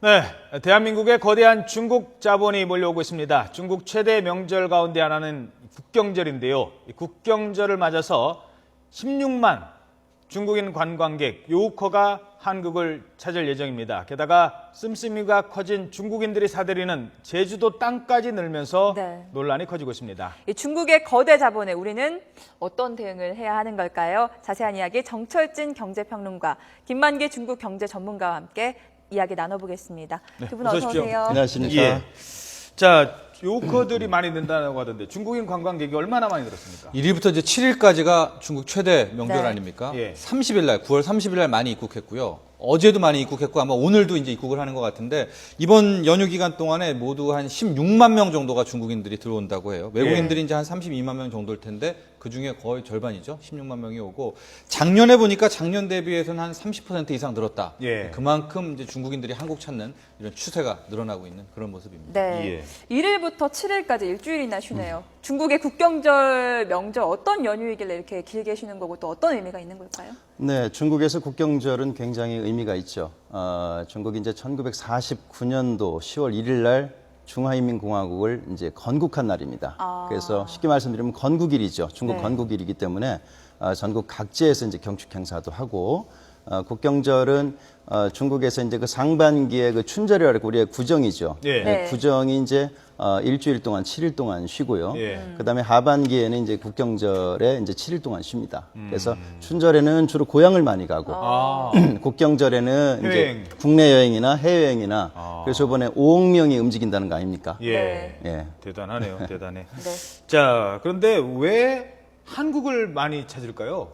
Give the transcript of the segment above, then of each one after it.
네, 대한민국에 거대한 중국 자본이 몰려오고 있습니다. 중국 최대 명절 가운데 하나는 국경절인데요. 이 국경절을 맞아서 16만 중국인 관광객, 요커가 한국을 찾을 예정입니다. 게다가 씀씀이가 커진 중국인들이 사들이는 제주도 땅까지 늘면서 논란이 커지고 있습니다. 이 중국의 거대 자본에 우리는 어떤 대응을 해야 하는 걸까요? 자세한 이야기 정철진 경제평론가, 김만기 중국 경제 전문가와 함께 이야기 나눠보겠습니다. 네, 두 분 어서 오세요. 안녕하십니까. 예. 자, 요커들이 많이 는다고 하던데 중국인 관광객이 얼마나 많이 늘었습니까? 1일부터 이제 7일까지가 중국 최대 명절 네. 아닙니까? 예. 30일 날, 9월 30일 날 많이 입국했고요. 어제도 많이 입국했고 아마 오늘도 이제 입국을 하는 것 같은데 이번 연휴 기간 동안에 모두 한 16만 명 정도가 중국인들이 들어온다고 해요. 외국인들이 이제 한 32만 명 정도일 텐데 그 중에 거의 절반이죠. 16만 명이 오고 작년에 보니까 작년 대비해서는 한 30% 이상 늘었다. 예. 그만큼 이제 중국인들이 한국 찾는 이런 추세가 늘어나고 있는 그런 모습입니다. 네. 예. 1일부터 7일까지 일주일이나 쉬네요. 중국의 국경절 명절 어떤 연휴이길래 이렇게 길게 쉬는 거고 또 어떤 의미가 있는 걸까요? 네, 중국에서 국경절은 굉장히 의미가 있죠. 중국이 이제 1949년도 10월 1일 날 중화인민공화국을 이제 건국한 날입니다. 그래서 쉽게 말씀드리면 건국일이죠. 중국 네. 건국일이기 때문에 전국 각지에서 이제 경축 행사도 하고 국경절은 중국에서 이제 그 상반기에 그 춘절이라고 우리의 구정이죠. 예. 네. 구정이 이제 일주일 동안 7일 동안 쉬고요. 예. 그다음에 하반기에는 이제 국경절에 이제 7일 동안 쉽니다. 그래서 춘절에는 주로 고향을 많이 가고 국경절에는 해외여행. 이제 국내 여행이나 해외 여행이나 그래서 이번에 5억 명이 움직인다는 거 아닙니까? 예. 예. 대단하네요. 대단해. 네. 자, 그런데 왜 한국을 많이 찾을까요?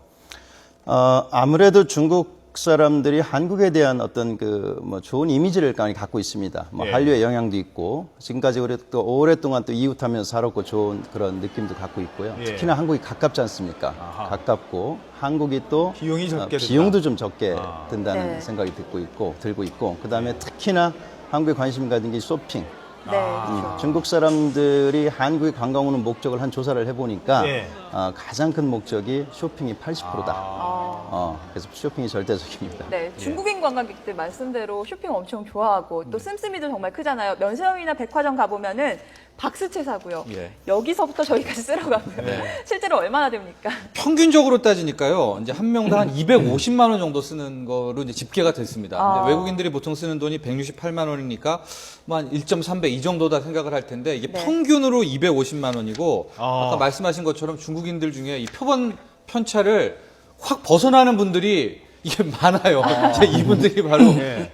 아무래도 중국 사람들이 한국에 대한 어떤 그 뭐 좋은 이미지를 많이 갖고 있습니다. 뭐 예. 한류의 영향도 있고 지금까지 우리 또 오랫동안 또 이웃하면서 살았고 좋은 그런 느낌도 갖고 있고요. 예. 특히나 한국이 가깝지 않습니까? 아하. 가깝고 한국이 또 비용이 적게 든다. 비용도 좀 적게 든다는 네. 생각이 들고 있고 그다음에 특히나 한국에 관심 가진 게 쇼핑. 네. 그렇죠. 중국 사람들이 한국에 관광 오는 목적을 한 조사를 해보니까 예. 가장 큰 목적이 쇼핑이 80%다. 그래서 쇼핑이 절대적입니다. 네, 중국인 관광객들 말씀대로 쇼핑 엄청 좋아하고 또 씀씀이도 정말 크잖아요. 면세점이나 백화점 가보면은 박스채 사고요. 예. 여기서부터 저기까지 쓸어 가고요. 실제로 얼마나 됩니까? 평균적으로 따지니까요, 이제 한 명당 한 250만 원 정도 쓰는 거로 이제 집계가 됐습니다. 근데 외국인들이 보통 쓰는 돈이 168만 원이니까 뭐 한 1.3배 이 정도다 생각을 할 텐데 이게 네. 평균으로 250만 원이고 아까 말씀하신 것처럼 중국인들 중에 이 표본 편차를 확 벗어나는 분들이 이게 많아요. 이제 이분들이 바로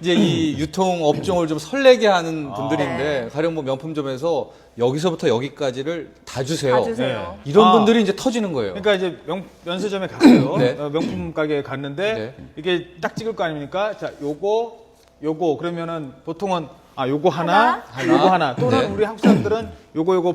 이제 이 유통 업종을 좀 설레게 하는 분들인데 가령 뭐 명품점에서 여기서부터 여기까지를 다 주세요. 다 주세요. 이런 분들이 이제 터지는 거예요. 그러니까 이제 면세점에 갔어요. 네. 명품 가게에 갔는데 네. 이게 딱 찍을 거 아닙니까? 자, 요거 그러면은 보통은 요거 하나, 요거 하나 또는 네. 우리 한국 사람들은 요거 둘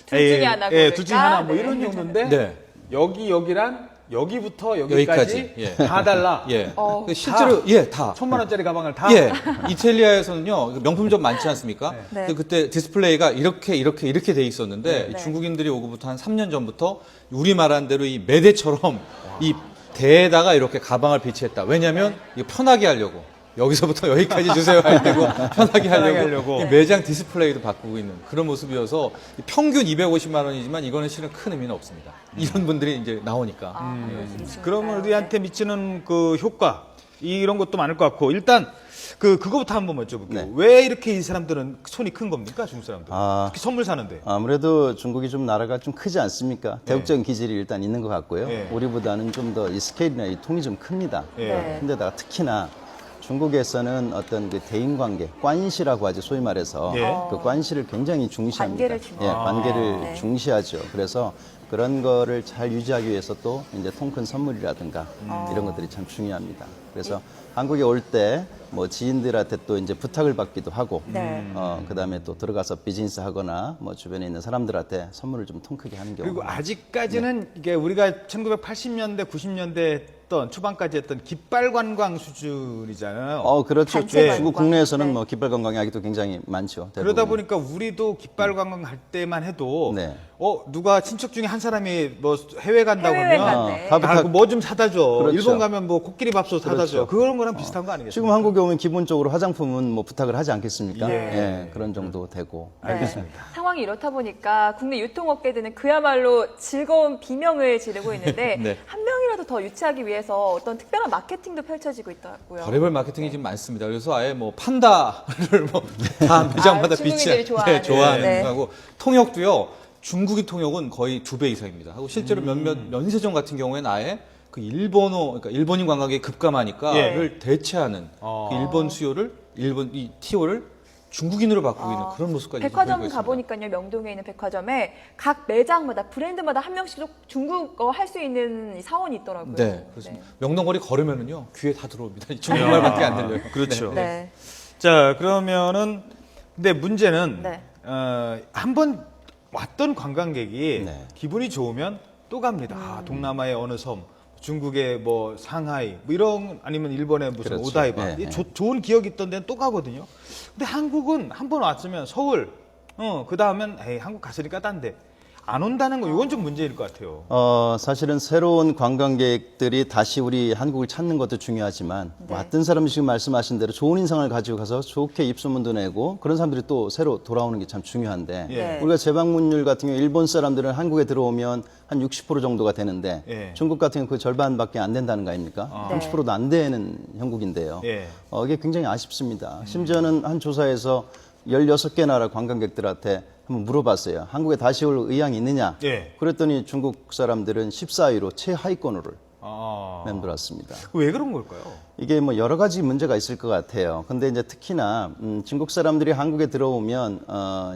둘 중에 하나 둘 중에 하나 뭐 고를까? 이런 네. 정도인데 네. 여기랑 여기부터 여기까지 예. 다 달라. 예. 어. 실제로 다. 1,000만 원짜리 가방을 다. 예. 이탈리아에서는요, 명품점 많지 않습니까? 네. 근데 그때 디스플레이가 이렇게 돼 있었는데 네. 중국인들이 오고부터 한 3년 전부터 우리 말한 대로 이 매대처럼 이 대에다가 이렇게 가방을 배치했다. 왜냐면 이거 편하게 하려고. 여기서부터 여기까지 주세요 할 때고 편하게 하려고 이 매장 디스플레이도 바꾸고 있는 그런 모습이어서 평균 250만 원이지만 이거는 실은 큰 의미는 없습니다. 이런 분들이 이제 나오니까. 그러면 우리한테 미치는 그 효과 이런 것도 많을 것 같고 일단 그거부터 한번 여쭤볼게요. 네. 왜 이렇게 이 사람들은 손이 큰 겁니까? 중국 사람들. 아. 특히 선물 사는데. 아무래도 중국이 좀 나라가 좀 크지 않습니까? 대국적인 기질이 일단 있는 것 같고요. 예. 우리보다는 좀 더 이 스케일이나 이 통이 좀 큽니다. 예. 네. 근데다가 특히나 중국에서는 어떤 그 대인관계, 관시라고 하죠, 소위 말해서 예. 그 관시를 굉장히 중시합니다. 관계를 중시- 예, 관계를 네. 중시하죠. 그래서 그런 거를 잘 유지하기 위해서 또 이제 통 큰 선물이라든가 이런 것들이 참 중요합니다. 그래서 한국에 올 때 뭐 지인들한테 또 이제 부탁을 받기도 하고, 네. 그다음에 또 들어가서 비즈니스 하거나 뭐 주변에 있는 사람들한테 선물을 좀 통 크게 하는 경우가 그리고 아직까지는 이게 우리가 1980년대, 90년대 했던 초반까지 했던 깃발 관광 수준이잖아요. 그렇죠. 단체 중국 관광. 국내에서는 네. 뭐 깃발 관광이 아직도 굉장히 많죠. 그러다 대부분. 보니까 우리도 깃발 관광 갈 때만 해도 네. 누가 친척 중에 한 사람이 뭐 해외 간다고 해외여행 하면 갔네. 뭐 좀 사다 줘. 그렇죠. 일본 가면 뭐 코끼리 밥솥 사다 줘. 그렇죠. 그런 거랑 비슷한 거 아니겠습니까? 지금 한국에 오면 기본적으로 화장품은 뭐 부탁을 하지 않겠습니까? 예. 예, 그런 정도 되고. 알겠습니다. 네. 상황이 이렇다 보니까 국내 유통업계들은 그야말로 즐거운 비명을 지르고 있는데 네. 한 명이라도 더 유치하기 위해서 어떤 특별한 마케팅도 펼쳐지고 있더라고요. 별의별 마케팅이 지금 많습니다. 그래서 아예 뭐 판다를 뭐 다 매장마다 중국인들이 비치한 좋아하는. 네. 하고 통역도요. 중국인 통역은 거의 2배 이상입니다. 하고 실제로 몇몇 면세점 같은 경우에는 아예 그 일본어, 그러니까 일본인 관광객이 급감하니까 예. 를 대체하는 그 일본 수요를 일본 이 티오를 중국인으로 바꾸고 있는 그런 모습까지 백화점 보이고 있습니다. 가보니까요, 명동에 있는 백화점에 각 매장마다 브랜드마다 한 명씩 중국어 할 수 있는 사원이 있더라고요. 네, 그렇습니다. 명동거리 걸으면은요 귀에 다 들어옵니다. 중국말밖에 안 들려요. 그렇죠. 네. 자, 그러면은 근데 문제는 네. 한번 왔던 관광객이 네. 기분이 좋으면 또 갑니다. 동남아의 어느 섬, 중국의 뭐 상하이, 뭐 이런 아니면 일본의 무슨 그렇죠. 오다이바, 네, 네. 좋은 기억이 있던 데는 또 가거든요. 근데 한국은 한 번 왔으면 서울, 그 다음엔 에이 한국 갔으니까 딴데 안 온다는 거 이건 좀 문제일 것 같아요. 사실은 새로운 관광객들이 다시 우리 한국을 찾는 것도 중요하지만 네. 왔던 사람이 지금 말씀하신 대로 좋은 인상을 가지고 가서 좋게 입소문도 내고 그런 사람들이 또 새로 돌아오는 게 참 중요한데 예. 우리가 재방문율 같은 경우 일본 사람들은 한국에 들어오면 한 60% 정도가 되는데 예. 중국 같은 경우 그 절반밖에 안 된다는 거 아닙니까? 30%도 안 되는 형국인데요. 예. 이게 굉장히 아쉽습니다. 심지어는 한 조사에서 16개 나라 관광객들한테 한번 물어봤어요. 한국에 다시 올 의향이 있느냐? 예. 그랬더니 중국 사람들은 14위로 최하위권으로 아, 맴돌았습니다. 왜 그런 걸까요? 이게 뭐 여러 가지 문제가 있을 것 같아요. 근데 이제 특히나 중국 사람들이 한국에 들어오면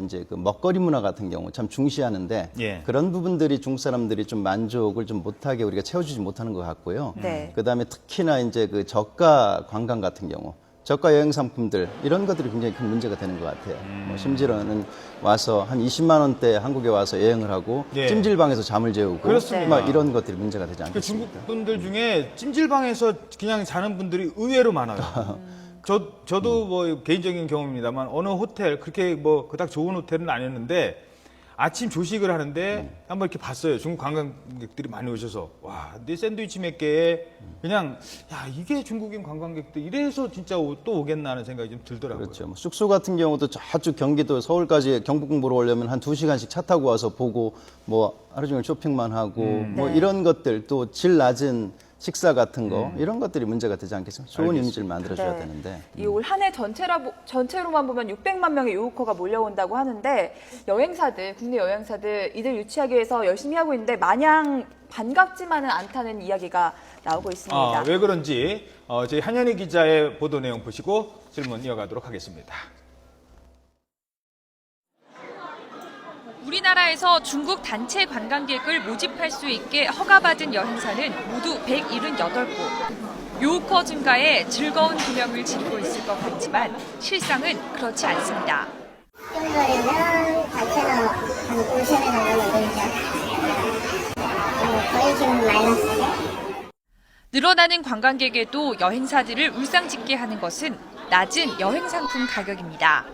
이제 그 먹거리 문화 같은 경우 참 중시하는데 예. 그런 부분들이 중국 사람들이 좀 만족을 좀 못하게 우리가 채워주지 못하는 것 같고요. 네. 그다음에 특히나 이제 그 저가 관광 같은 경우. 저가 여행 상품들 이런 것들이 굉장히 큰 문제가 되는 것 같아요. 뭐 심지어는 와서 한 20만 원대 한국에 와서 여행을 하고 예. 찜질방에서 잠을 재우고 그렇습니다. 막 이런 것들이 문제가 되지 그 않겠습니까? 중국 분들 중에 찜질방에서 그냥 자는 분들이 의외로 많아요. 저도 뭐 개인적인 경험입니다만 어느 호텔 그렇게 뭐 그닥 좋은 호텔은 아니었는데 아침 조식을 하는데 한번 이렇게 봤어요. 중국 관광객들이 많이 오셔서 와, 내 샌드위치 몇 개에 그냥 야 이게 중국인 관광객들 이래서 진짜 또 오겠나 하는 생각이 좀 들더라고요. 그렇죠. 뭐 숙소 같은 경우도 저쪽 경기도 서울까지 경복궁 보러 오려면 한 2시간씩 차 타고 와서 보고 뭐 하루 종일 쇼핑만 하고 뭐 네. 이런 것들 또 질 낮은 식사 같은 거 이런 것들이 문제가 되지 않겠습니까? 좋은 이미지를 만들어줘야 네. 되는데. 이 올 한 해 전체로만 보면 600만 명의 유혹커가 몰려온다고 하는데 여행사들, 국내 여행사들 이들 유치하기 위해서 열심히 하고 있는데 마냥 반갑지만은 않다는 이야기가 나오고 있습니다. 왜 그런지 저희 한현희 기자의 보도 내용 보시고 질문 이어가도록 하겠습니다. 우리나라에서 중국 단체 관광객을 모집할 수 있게 허가받은 여행사는 모두 178곳. 유혹커 증가에 즐거운 기념을 지르고 있을 것 같지만 실상은 그렇지 않습니다. 정도면 단체로 한 50회 정도는 늘죠. 거의 지금 마이너스죠. 늘어나는 관광객에도 여행사들을 울상짓게 하는 것은 낮은 여행 상품 가격입니다.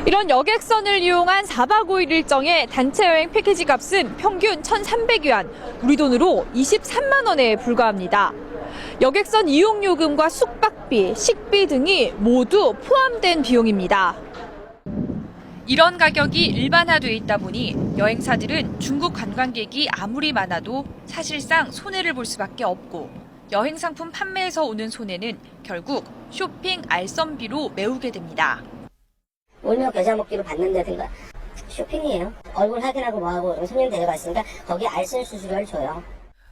이런 여객선을 이용한 4박 5일 일정의 단체 여행 패키지 값은 평균 1,300위안, 우리 돈으로 23만 원에 불과합니다. 여객선 이용 요금과 숙박비, 식비 등이 모두 포함된 비용입니다. 이런 가격이 일반화돼 있다 보니 여행사들은 중국 관광객이 아무리 많아도 사실상 손해를 볼 수밖에 없고 여행 상품 판매에서 오는 손해는 결국 쇼핑 알선비로 메우게 됩니다. 울며 겨자 먹기로 받는다든가 쇼핑이에요. 얼굴 확인하고 뭐하고 손님 데려갔으니까 거기에 알선 수수료를 줘요.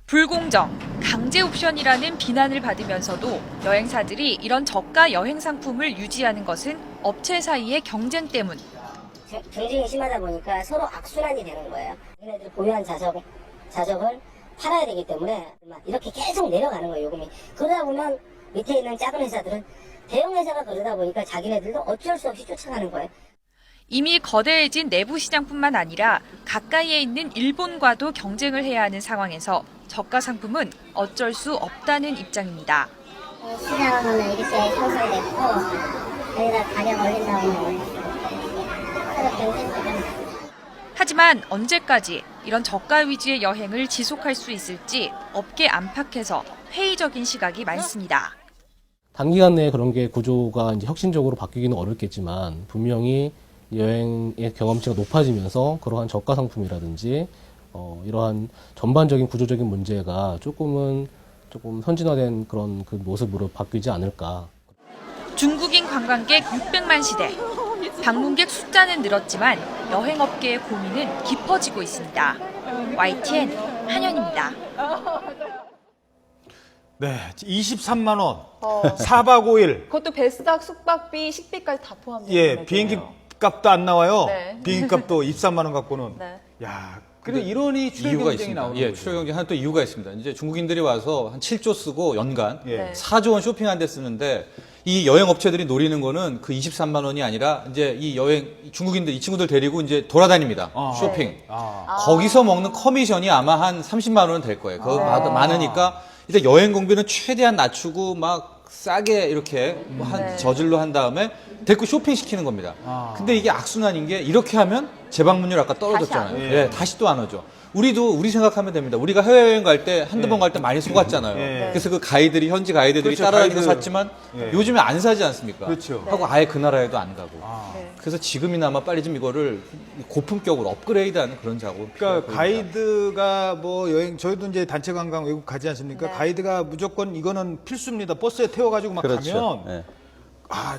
불공정, 강제 옵션이라는 비난을 받으면서도 여행사들이 이런 저가 여행 상품을 유지하는 것은 업체 사이의 경쟁 때문. 경쟁이 심하다 보니까 서로 악순환이 되는 거예요. 얘네들이 보유한 자적을 팔아야 되기 때문에 이렇게 계속 내려가는 거예요, 요금이. 그러다 보면 밑에 있는 작은 회사들은 대형 회사가 그러다 보니까 자기네들도 어쩔 수 없이 쫓아가는 거예요. 이미 거대해진 내부 시장뿐만 아니라 가까이에 있는 일본과도 경쟁을 해야 하는 상황에서 저가 상품은 어쩔 수 없다는 입장입니다. 시장은 이렇게 형성됐고 여기다 가격 올린다고 하면 서로 경쟁 때문에 하지만 언제까지 이런 저가 위주의 여행을 지속할 수 있을지 업계 안팎에서 회의적인 시각이 많습니다. 단기간 내에 그런 게 구조가 이제 혁신적으로 바뀌기는 어렵겠지만 분명히 여행의 경험치가 높아지면서 그러한 저가 상품이라든지 이러한 전반적인 구조적인 문제가 조금 선진화된 그런 그 모습으로 바뀌지 않을까. 중국인 관광객 600만 시대. 방문객 숫자는 늘었지만 여행업계의 고민은 깊어지고 있습니다. YTN 한현입니다. 네, 23만 원, 4박 5일. 그것도 배스닥, 숙박비, 식비까지 다 포함되는 예, 금액이에요. 비행기 값도 안 나와요. 네. 비행기 값도 23만 원 갖고는. 네. 야, 그리고 이론이 출혈 이유가 경쟁이 있습니다. 나오는 예, 거죠. 출혈 경쟁 하나 또 이유가 있습니다. 이제 중국인들이 와서 한 7조 쓰고 연간 예. 4조 원 쇼핑한 데 쓰는데 이 여행 업체들이 노리는 거는 그 23만 원이 아니라 이제 이 여행 중국인들 이 친구들 데리고 이제 돌아다닙니다. 쇼핑. 거기서 먹는 커미션이 아마 한 30만 원은 될 거예요. 그거 많으니까 일단 여행 공비는 최대한 낮추고 막 싸게 이렇게 저질로 한 다음에 데리고 쇼핑 시키는 겁니다. 근데 이게 악순환인 게 이렇게 하면 재방문율 아까 떨어졌잖아요. 다시 안 예, 다시 또 안 오죠. 우리 생각하면 됩니다. 우리가 해외여행 갈 때 한두 번 갈 때 많이 속았잖아요. 예. 그래서 그 가이드들이 현지 가이드들이 그렇죠, 따라다니면서 가이드. 샀지만 예. 요즘에 안 사지 않습니까? 그렇죠. 하고 아예 그 나라에도 안 가고. 네. 그래서 지금이나마 빨리 좀 이거를 고품격으로 업그레이드하는 그런 작업. 그러니까 가이드가 뭐 여행 저희도 이제 단체 관광 외국 가지 않습니까? 네. 가이드가 무조건 이거는 필수입니다. 버스에 태워가지고 막 그렇죠. 가면 예.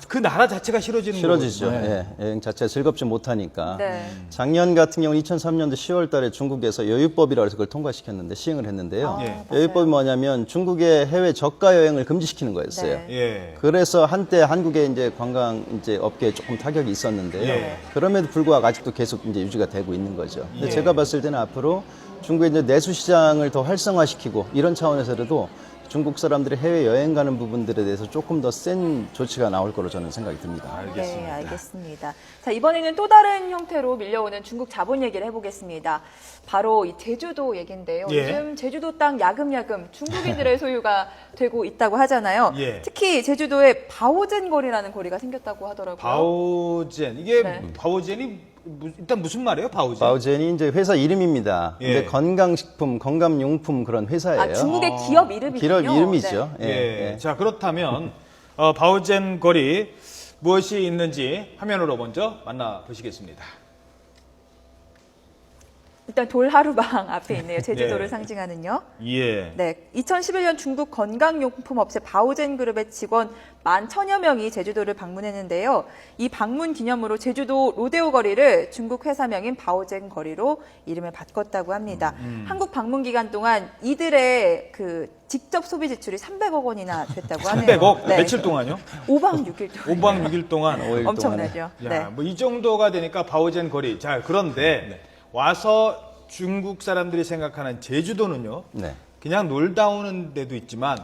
그 나라 자체가 싫어지는 싫어지죠. 거거든요. 예, 여행 자체가 즐겁지 못하니까. 네. 작년 같은 경우는 2003년도 10월 달에 중국에서 여유법이라고 해서 그걸 통과시켰는데, 시행을 했는데요. 예. 여유법이 뭐냐면 중국의 해외 저가 여행을 금지시키는 거였어요. 네. 예. 그래서 한때 한국의 이제 관광 이제 업계에 조금 타격이 있었는데요. 예. 그럼에도 불구하고 아직도 계속 이제 유지가 되고 있는 거죠. 근데 예. 제가 봤을 때는 앞으로 중국의 이제 내수 시장을 더 활성화시키고 이런 차원에서라도 중국 사람들이 해외 여행 가는 부분들에 대해서 조금 더 센 조치가 나올 거로 저는 생각이 듭니다. 네, 알겠습니다. 자, 이번에는 또 다른 형태로 밀려오는 중국 자본 얘기를 해보겠습니다. 바로 이 제주도 얘기인데요. 예. 요즘 제주도 땅 야금야금 중국인들의 소유가 되고 있다고 하잖아요. 예. 특히 제주도에 바오젠 거리라는 거리가 생겼다고 하더라고요. 바오젠 이게 네. 바오젠이 일단 무슨 말이에요? 바오젠. 바오젠이 이제 회사 이름입니다. 예. 근데 건강식품, 건강용품 그런 회사예요. 아, 중국의 기업 이름이군요. 기업 이름이죠. 네. 예. 예. 자, 그렇다면 바오젠 거리 무엇이 있는지 화면으로 먼저 만나보시겠습니다. 일단 돌하루방 앞에 있네요. 제주도를 네. 상징하는요. 예. 네, 2011년 중국 건강용품 업체 바오젠 그룹의 직원 11,000여 명이 제주도를 방문했는데요. 이 방문 기념으로 제주도 로데오 거리를 중국 회사명인 바오젠 거리로 이름을 바꿨다고 합니다. 한국 방문 기간 동안 이들의 그 직접 소비 지출이 300억 원이나 됐다고 하네요. 300억? 네. 며칠 동안요? 5박 6일 동안. 5박 6일 동안. 5일 엄청나죠. 야, 네. 뭐 이 정도가 되니까 바오젠 거리. 자, 그런데 와서 중국 사람들이 생각하는 제주도는요. 네. 그냥 놀다 오는 데도 있지만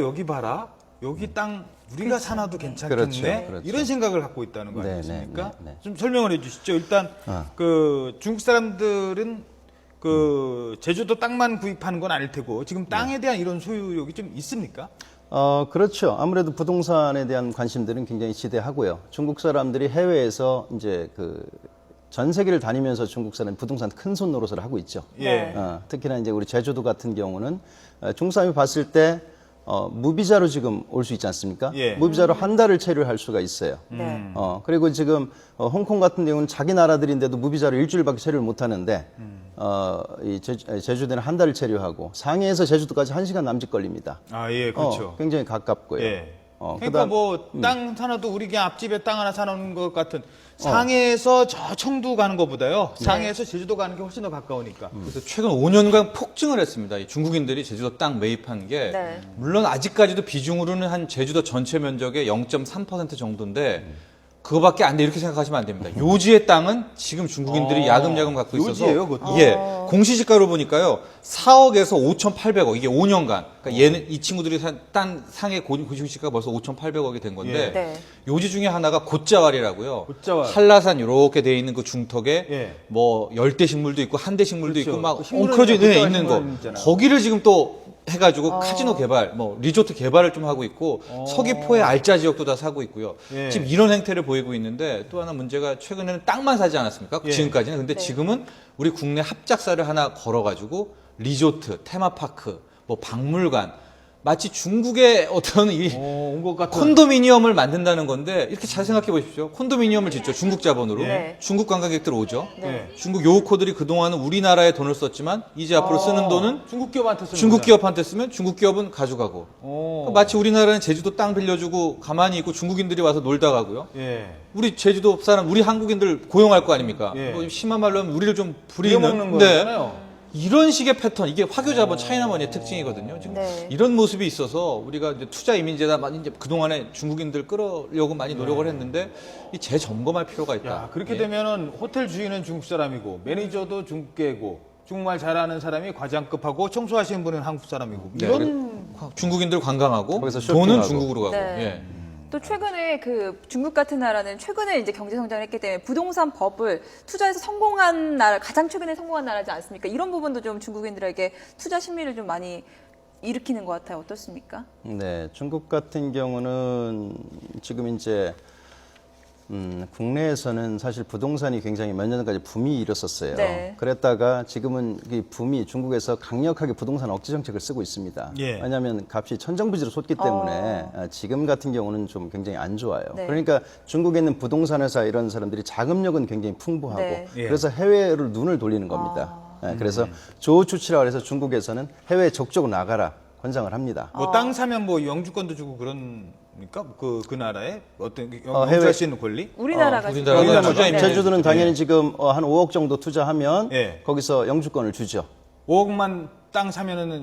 여기 봐라. 여기 땅 우리가 사놔도 괜찮겠네. 그렇죠, 그렇죠. 이런 생각을 갖고 있다는 거 네, 아니겠습니까? 네, 네, 네. 좀 설명을 해 주시죠. 일단 그 중국 사람들은 그 제주도 땅만 구입하는 건 아닐 테고 지금 땅에 대한 이런 소유욕이 좀 있습니까? 그렇죠. 아무래도 부동산에 대한 관심들은 굉장히 지대하고요. 중국 사람들이 해외에서 이제 전 세계를 다니면서 중국 사람 부동산 큰 손 노릇을 하고 있죠. 예. 특히나 이제 우리 제주도 같은 경우는 중국 사람이 봤을 때 무비자로 지금 올 수 있지 않습니까? 예. 무비자로 한 달을 체류를 할 수가 있어요. 네. 그리고 지금 홍콩 같은 경우는 자기 나라들인데도 무비자로 일주일밖에 체류를 못 하는데 이 제주도는 한 달을 체류하고 상해에서 제주도까지 1시간 남짓 걸립니다. 아, 예, 그렇죠. 굉장히 가깝고요. 예. 그러니까 그다음- 뭐 땅 하나도 우리 그냥 앞집에 땅 하나 사놓은 것 같은 상해에서 저 청두 가는 것보다요. 상해에서 제주도 가는 게 훨씬 더 가까우니까. 그래서 최근 5년간 폭증을 했습니다. 이 중국인들이 제주도 땅 매입한 게 네. 물론 아직까지도 비중으로는 한 제주도 전체 면적의 0.3% 정도인데 그거밖에 안 돼 이렇게 생각하시면 안 됩니다. 요지의 땅은 지금 중국인들이 야금야금 갖고 있어서 요지예요, 그것도? 예, 공시지가로 보니까요 4억에서 5,800억 이게 5년간. 그러니까 얘는 이 친구들이 산 땅 상해 공시지가가 벌써 5,800억이 된 건데 예. 네. 요지 중에 하나가 곶자왈이라고요. 곶자왈. 한라산 이렇게 돼 있는 그 중턱에 예. 뭐 열대 식물도 있고 한대 식물도 그렇죠. 있고 막 그 식물은 엉클어져 곶자왈 있는 거. 식물은 있잖아요. 거기를 지금 또 해가지고 카지노 개발, 뭐 리조트 개발을 좀 하고 있고 서귀포의 알짜 지역도 다 사고 있고요. 예. 지금 이런 행태를 보이고 있는데 또 하나 문제가 최근에는 땅만 사지 않았습니까? 예. 지금까지는. 근데 지금은 우리 국내 합작사를 하나 걸어가지고 리조트, 테마파크, 뭐 박물관 마치 중국의 어떤 이 온 것 같은. 콘도미니엄을 만든다는 건데 이렇게 잘 생각해 보십시오. 콘도미니엄을 짓죠. 중국 자본으로. 네. 중국 관광객들 오죠. 네. 중국 요코들이 그동안은 우리나라에 돈을 썼지만 이제 앞으로 쓰는 돈은 중국 기업한테 쓰는 중국 거잖아요. 기업한테 쓰면 중국 기업은 가져가고. 오. 마치 우리나라는 제주도 땅 빌려주고 가만히 있고 중국인들이 와서 놀다 가고요. 예. 우리 제주도 사람, 우리 한국인들 고용할 거 아닙니까? 예. 뭐 심한 말로 하면 우리를 좀 부려먹는 부리는. 거잖아요. 이런 식의 패턴, 이게 화교자본 차이나머니의 특징이거든요. 지금 네. 이런 모습이 있어서 우리가 이제 투자 이민제다 많이 이제 그동안에 중국인들 끌으려고 많이 노력을 했는데 이 재점검할 필요가 있다. 야, 그렇게 예. 되면은 호텔 주인은 중국 사람이고 매니저도 중국계고 중국말 잘하는 사람이 과장급하고 청소하시는 분은 한국 사람이고 네, 이런 중국인들 관광하고 거기서 돈은 쇼핑하고. 중국으로 가고. 네. 예. 또 최근에 그 중국 같은 나라는 최근에 이제 경제 성장을 했기 때문에 부동산 법을 투자해서 성공한 나라, 가장 최근에 성공한 나라지 않습니까? 이런 부분도 좀 중국인들에게 투자 심리를 좀 많이 일으키는 것 같아요. 어떻습니까? 네, 중국 같은 경우는 지금 이제 국내에서는 사실 부동산이 굉장히 몇 년까지 붐이 일었었어요. 네. 그랬다가 지금은 이 붐이 중국에서 강력하게 부동산 억제 정책을 쓰고 있습니다. 예. 왜냐하면 값이 천정부지로 솟기 때문에 지금 같은 경우는 좀 굉장히 안 좋아요. 네. 그러니까 중국에 있는 부동산 회사 이런 사람들이 자금력은 굉장히 풍부하고 네. 예. 그래서 해외로 눈을 돌리는 겁니다. 그래서 조추치라고 해서 중국에서는 해외에 적극적으로 나가라 권장을 합니다. 뭐 땅 사면 뭐 영주권도 주고 그런니까 그 나라에 어떤 해외- 영주할 수 있는 권리? 우리나라가 우리나라가 지금 투자 네. 임대- 제주도는 당연히 지금 한 5억 정도 투자하면 예. 거기서 영주권을 주죠. 5억만 땅 사면은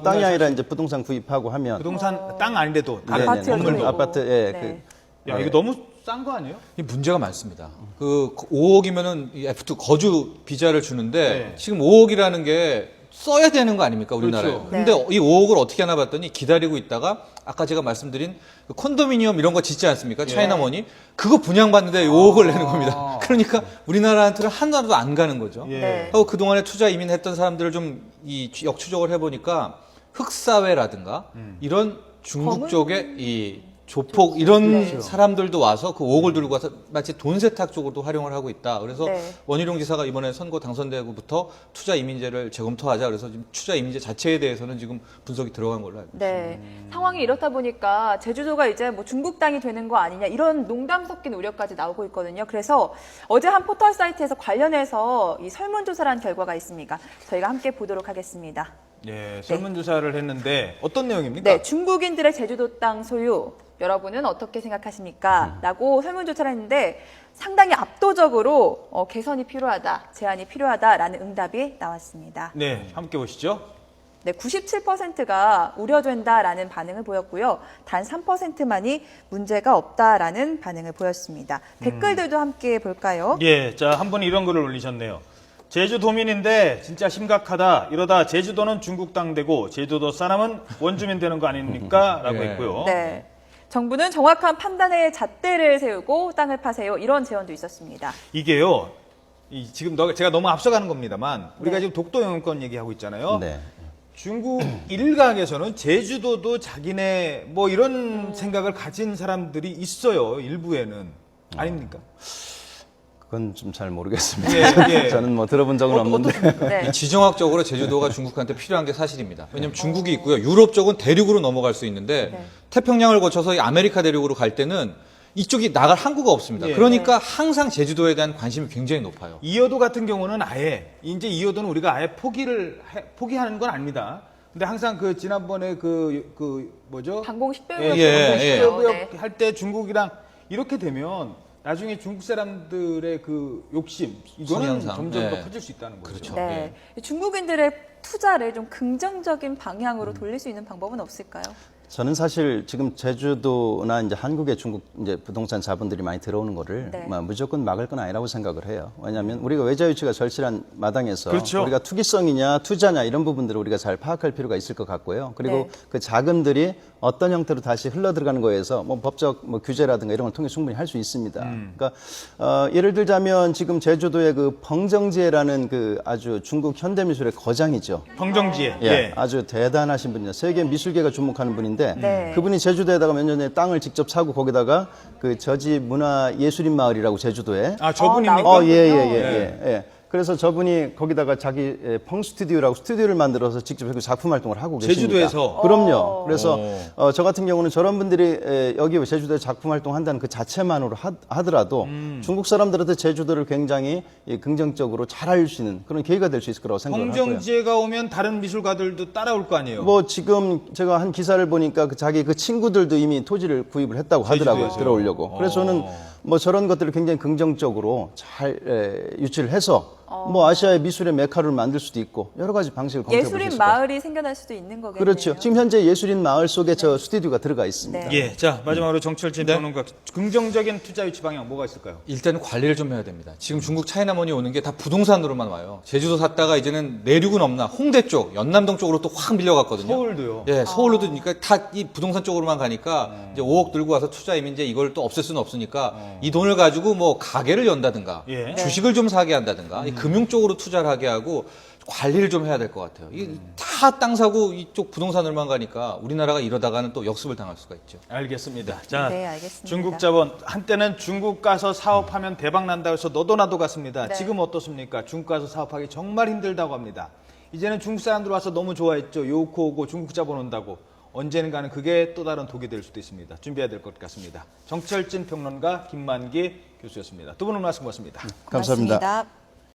땅이 아니라 이제 부동산 구입하고 하면 부동산 땅 아닌데도 네, 다른 아파트요, 건물도. 네. 아파트 예. 네. 야 이거 너무 싼 거 아니에요? 이 문제가 많습니다. 그 5억이면은 F2 거주 비자를 주는데 네. 지금 5억이라는 게 써야 되는 거 아닙니까 우리나라에? 그렇죠. 근데 네. 이 5억을 어떻게 하나 봤더니 기다리고 있다가 아까 제가 말씀드린 그 콘도미니엄 이런 거 짓지 않습니까? 차이나머니 그거 분양받는데 5억을 내는 겁니다. 그러니까 우리나라한테는 하나도 안 가는 거죠. 예. 네. 하고 그동안에 투자 이민했던 사람들을 좀 이 역추적을 해보니까 흑사회라든가 이런 중국 검은- 쪽에 이 조폭 이런 네. 사람들도 와서 그 5억을 들고 와서 마치 돈 세탁 쪽으로도 활용을 하고 있다. 그래서 네. 원희룡 지사가 이번에 선거 당선되고부터 투자 이민제를 재검토하자. 그래서 지금 투자 이민제 자체에 대해서는 지금 분석이 들어간 걸로 알고 있습니다. 네. 상황이 이렇다 보니까 제주도가 이제 뭐 중국 땅이 되는 거 아니냐 이런 농담 섞인 우려까지 나오고 있거든요. 그래서 어제 한 포털 사이트에서 관련해서 이 설문조사라는 결과가 있습니다. 저희가 함께 보도록 하겠습니다. 예, 설문조사를 했는데 어떤 내용입니까? 네, 중국인들의 제주도 땅 소유 여러분은 어떻게 생각하십니까? 라고 설문조사를 했는데 상당히 압도적으로 개선이 필요하다, 제한이 필요하다라는 응답이 나왔습니다. 네, 함께 보시죠. 네, 97%가 우려된다라는 반응을 보였고요. 단 3%만이 문제가 없다라는 반응을 보였습니다. 댓글들도 함께 볼까요? 예, 자, 한 분이 이런 글을 올리셨네요. 제주도민인데 진짜 심각하다. 이러다 제주도는 중국 땅 되고 제주도 사람은 원주민 되는 거 아닙니까? 라고 예. 했고요. 네. 정부는 정확한 판단의 잣대를 세우고 땅을 파세요. 이런 제언도 있었습니다. 이게요. 지금 제가 너무 앞서가는 겁니다만 우리가 네. 지금 독도 영유권 얘기하고 있잖아요. 네. 중국 일각에서는 제주도도 자기네 뭐 이런 생각을 가진 사람들이 있어요. 일부에는. 아닙니까? 그건 좀 잘 모르겠습니다. 예, 예. 저는 뭐 들어본 적은 없는데. 네. 이 지정학적으로 제주도가 중국한테 필요한 게 사실입니다. 왜냐하면 중국이 있고요. 유럽 쪽은 대륙으로 넘어갈 수 있는데 네. 태평양을 거쳐서 이 아메리카 대륙으로 갈 때는 이쪽이 나갈 항구가 없습니다. 예. 그러니까 항상 제주도에 대한 관심이 굉장히 높아요. 이여도 같은 경우는 아예 이제 이여도는 우리가 아예 포기하는 건 아닙니다. 근데 항상 그 지난번에 뭐죠? 방공식별구역 예, 네. 할 때 중국이랑 이렇게 되면 나중에 중국 사람들의 그 욕심 이거는 성향상, 점점 예. 더 커질 수 있다는 거죠. 그렇죠. 네. 중국인들의 투자를 좀 긍정적인 방향으로 돌릴 수 있는 방법은 없을까요? 저는 사실 지금 제주도나 이제 한국에 중국 이제 부동산 자본들이 많이 들어오는 거를 네. 무조건 막을 건 아니라고 생각을 해요. 왜냐하면 우리가 외자 유치가 절실한 마당에서 그렇죠. 우리가 투기성이냐 투자냐 이런 부분들을 우리가 잘 파악할 필요가 있을 것 같고요. 그리고 네. 그 자금들이 어떤 형태로 다시 흘러 들어가는 거에서 뭐 법적 뭐 규제라든가 이런 걸 통해 충분히 할 수 있습니다. 그러니까 예를 들자면 지금 제주도의 그 펑정지에라는 그 아주 중국 현대미술의 거장이죠. 펑정지에. 예, 아주 대단하신 분이죠. 세계 미술계가 주목하는 분인데 네. 그분이 제주도에다가 몇 년 전에 땅을 직접 사고 거기다가 그 저지 문화 예술인 마을이라고 제주도에 아, 저분입니까? 예. 그래서 저분이 거기다가 자기 펑 스튜디오라고 스튜디오를 만들어서 직접 여기 작품 활동을 하고 계십니다. 제주도에서? 그럼요. 그래서 저 같은 경우는 저런 분들이 여기 제주도에 작품 활동한다는 그 자체만으로 하더라도 중국 사람들한테 제주도를 굉장히 긍정적으로 잘 알릴 수 있는 그런 계기가 될 수 있을 거라고 생각을 하고요. 펑정지에가 오면 다른 미술가들도 따라올 거 아니에요? 뭐 지금 제가 한 기사를 보니까 자기 그 친구들도 이미 토지를 구입을 했다고 하더라고요. 제주도에서요? 들어오려고. 그래서 저는 뭐 저런 것들을 굉장히 긍정적으로 잘 유치를 해서 뭐 아시아의 미술의 메카를 만들 수도 있고 여러 가지 방식을 검토해 볼 수 예술인 있을 것 같아요. 마을이 생겨날 수도 있는 거겠네요. 그렇죠. 지금 현재 예술인 마을 속에 저 스튜디오가 들어가 있습니다. 네. 예, 자 마지막으로 정철진 평론가 긍정적인 투자 유치 방향 뭐가 있을까요? 일단은 관리를 좀 해야 됩니다. 지금 중국 차이나머니 오는 게 다 부동산으로만 와요. 제주도 샀다가 이제는 내륙은 없나 홍대 쪽, 연남동 쪽으로 또 확 밀려갔거든요. 서울도요. 예, 서울로도 그러니까 다 이 부동산 쪽으로만 가니까 이제 5억 들고 와서 투자이면 이제 이걸 또 없앨 수는 없으니까 이 돈을 가지고 뭐 가게를 연다든가 예. 주식을 좀 사게 한다든가 이 금융 쪽으로 투자를 하게 하고 관리를 좀 해야 될 것 같아요. 이게 다 땅 사고 이쪽 부동산으로만 가니까 우리나라가 이러다가는 또 역습을 당할 수가 있죠. 알겠습니다. 자, 네, 알겠습니다. 중국 자본 한때는 중국 가서 사업하면 대박 난다고 해서 너도 나도 갔습니다. 네. 지금 어떻습니까? 중국 가서 사업하기 정말 힘들다고 합니다. 이제는 중국 사람들 와서 너무 좋아했죠. 요코 오고 중국 자본 온다고. 언젠가는 그게 또 다른 독이 될 수도 있습니다. 준비해야 될 것 같습니다. 정철진 평론가, 김만기 교수였습니다. 두 분 오늘 말씀 고맙습니다. 감사합니다. 고맙습니다.